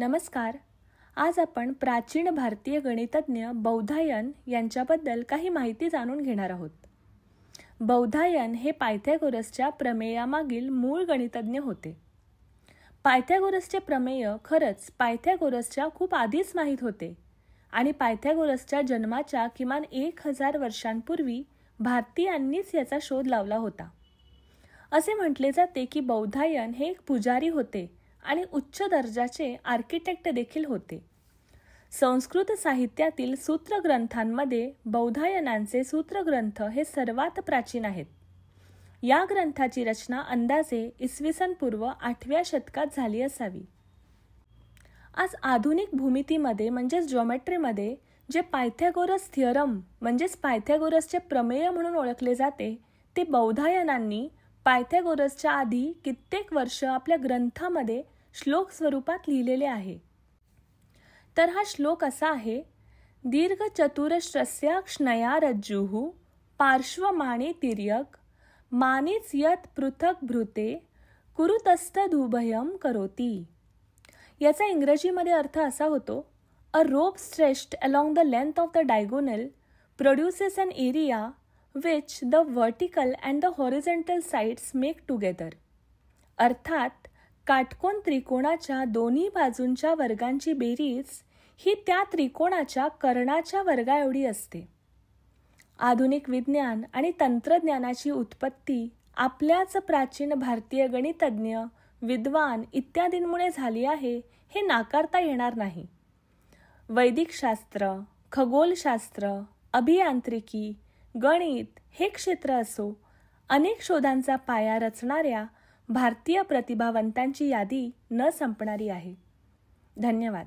नमस्कार. आज आपण प्राचीन भारतीय गणितज्ञ बौधायन यांच्याबद्दल काही माहिती जाणून घेणार आहोत. बौधायन हे पायथागोरसच्या प्रमेयामागील मूळ गणितज्ञ होते. पायथागोरसचे प्रमेय खरंच पायथागोरसच्या खूप आधीच माहीत होते आणि पायथागोरसच्या जन्माच्या किमान 1000 वर्षांपूर्वी भारतीयांनीच याचा शोध लावला होता. असे म्हटले जाते की बौधायन हे एक पुजारी होते आणि उच्च दर्जाचे आर्किटेक्ट देखील होते. संस्कृत साहित्यातील सूत्रग्रंथांमध्ये बौधायनांचे सूत्रग्रंथ हे सर्वात प्राचीन आहेत. या ग्रंथाची रचना अंदाजे इसवी पूर्व 8व्या शतकात झाली असावी. आज आधुनिक भूमितीमध्ये म्हणजेच जॉमेट्रीमध्ये जे पायथागोरस थिअरम म्हणजेच पायथागोरसचे प्रमेय म्हणून ओळखले जाते ते बौधायनांनी पायथागोरसच्या आधी कित्येक वर्ष आपल्या ग्रंथामध्ये श्लोक स्वरूपात लिहिलेले आहे. तर हा श्लोक असा आहे: दीर्घ चतुरश्रस्या क्ष्णया रज्जुः पार्श्वमाणी तिर्यक मानीच यत पृथक भृते कुरुतस्तदुभयम करोती. याचा इंग्रजीमध्ये अर्थ असा होतो: a rope stretched along the length of the diagonal produces an area which the vertical and the horizontal sides make together. अर्थात काटकोन त्रिकोणाच्या दोन्ही बाजूंच्या वर्गांची बेरीज ही त्या त्रिकोणाच्या कर्णाच्या वर्गाएवढी असते. आधुनिक विज्ञान आणि तंत्रज्ञानाची उत्पत्ती आपल्याच प्राचीन भारतीय गणितज्ञ, विद्वान इत्यादींमुळे झाली आहे हे नाकारता येणार नाही. वैदिक शास्त्र, खगोलशास्त्र, अभियांत्रिकी, गणित हे क्षेत्र असो, अनेक शोधांचा पाया रचणाऱ्या भारतीय प्रतिभावंतांची यादी न संपणारी आहे. धन्यवाद.